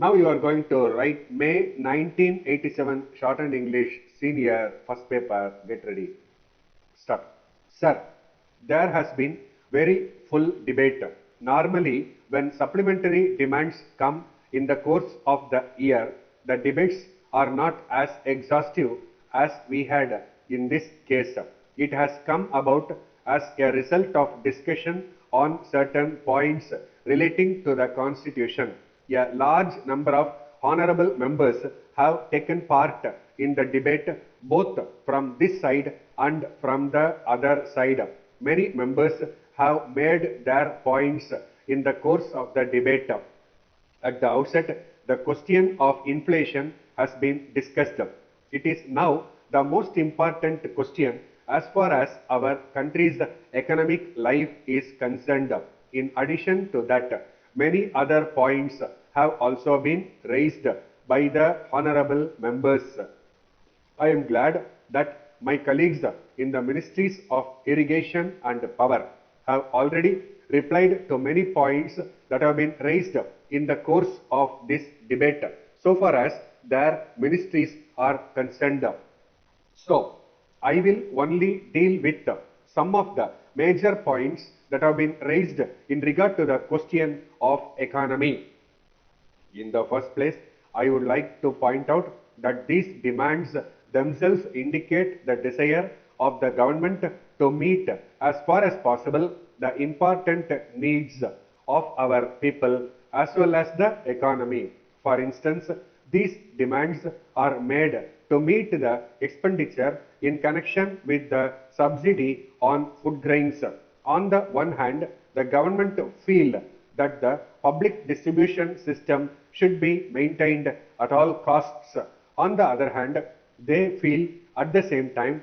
Now you are going to write May 1987 Shorthand English Senior First Paper. Get ready. Start. Sir, there has been very full debate. Normally, when supplementary demands come in the course of the year, the debates are not as exhaustive as we had in this case. It has come about as a result of discussion on certain points relating to the Constitution. A large number of honorable members have taken part in the debate both from this side and from the other side. Many members have made their points in the course of the debate. At the outset, the question of inflation has been discussed. It is now the most important question as far as our country's economic life is concerned. In addition to that, many other points have also been raised by the honorable members. I am glad that my colleagues in the Ministries of Irrigation and Power have already replied to many points that have been raised in the course of this debate so far as their ministries are concerned. So, I will only deal with some of the major points that have been raised in regard to the question of economy. In the first place, I would like to point out that these demands themselves indicate the desire of the government to meet as far as possible the important needs of our people as well as the economy. For instance, these demands are made to meet the expenditure in connection with the subsidy on food grains. On the one hand, the government feel that the public distribution system should be maintained at all costs. On the other hand, they feel at the same time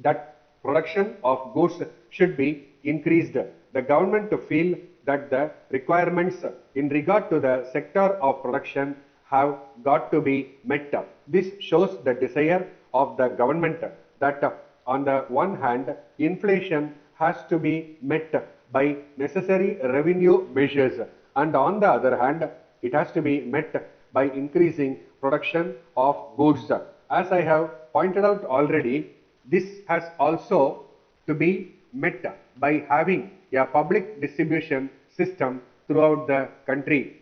that production of goods should be increased. The government feel that the requirements in regard to the sector of production have got to be met. This shows the desire of the government that on the one hand, inflation has to be met by necessary revenue measures, and on the other hand, it has to be met by increasing production of goods. As I have pointed out already, this has also to be met by having a public distribution system throughout the country.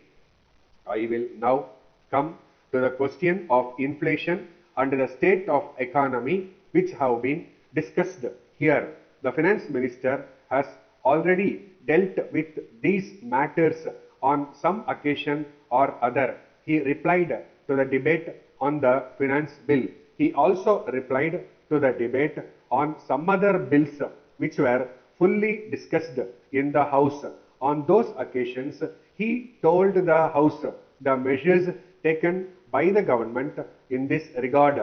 I will now come to the question of inflation and the state of economy which have been discussed here. The finance minister has already dealt with these matters on some occasion or other. He replied to the debate on the finance bill. He also replied to the debate on some other bills which were fully discussed in the House. On those occasions, he told the House the measures taken by the government in this regard.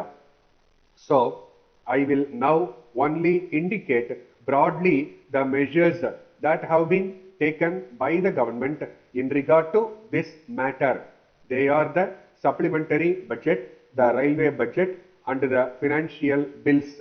So, I will now only indicate broadly the measures that have been taken by the government in regard to this matter. They are the supplementary budget, the railway budget and the financial bills.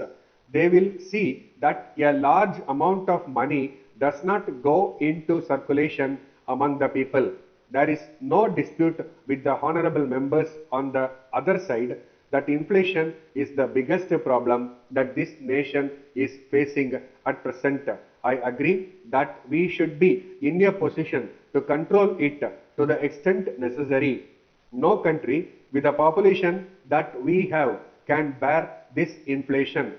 They will see that a large amount of money does not go into circulation among the people. There is no dispute with the honorable members on the other side that inflation is the biggest problem that this nation is facing at present. I agree that we should be in a position to control it to the extent necessary. No country with a population that we have can bear this inflation.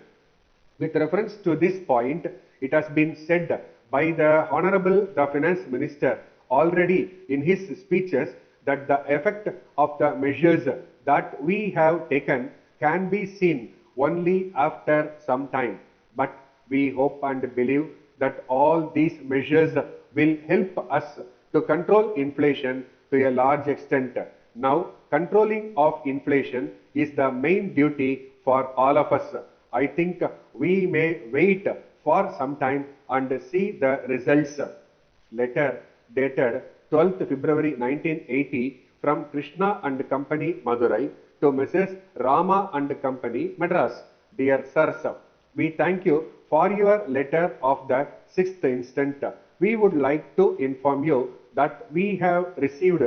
With reference to this point, it has been said by the Honorable the Finance Minister already in his speeches that the effect of the measures that we have taken can be seen only after some time. But we hope and believe that all these measures will help us to control inflation to a large extent. Now, controlling of inflation is the main duty for all of us. I think we may wait for some time and see the results. Letter dated 12th February 1980 from Krishna and Company, Madurai to Mrs. Rama and Company, Madras. Dear Sirs, we thank you for your letter of the 6th instant. We would like to inform you that we have received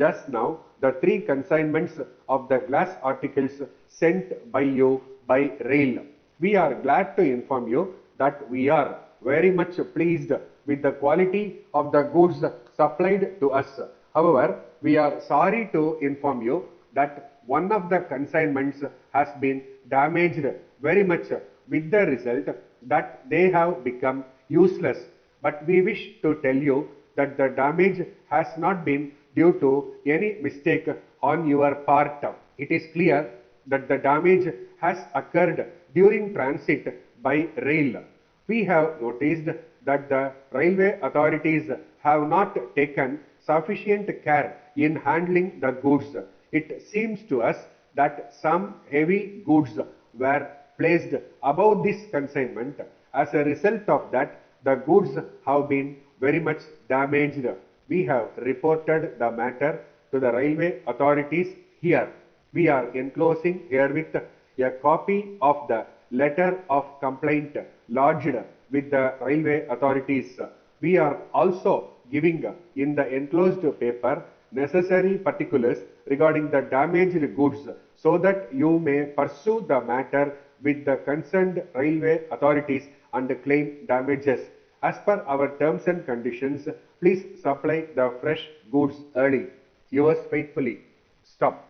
just now the 3 consignments of the glass articles sent by you by rail. We are glad to inform you that we are very much pleased with the quality of the goods supplied to us. However, we are sorry to inform you that one of the consignments has been damaged very much, with the result that they have become useless. But we wish to tell you that the damage has not been due to any mistake on your part. It is clear that the damage has occurred during transit by rail. We have noticed that the railway authorities have not taken sufficient care in handling the goods. It seems to us that some heavy goods were placed above this consignment. As a result of that, the goods have been very much damaged. We have reported the matter to the railway authorities here. We are enclosing herewith a copy of the letter of complaint lodged with the railway authorities. We are also giving in the enclosed paper necessary particulars regarding the damaged goods so that you may pursue the matter with the concerned railway authorities and claim damages. As per our terms and conditions, please supply the fresh goods early. Yours faithfully. Stop.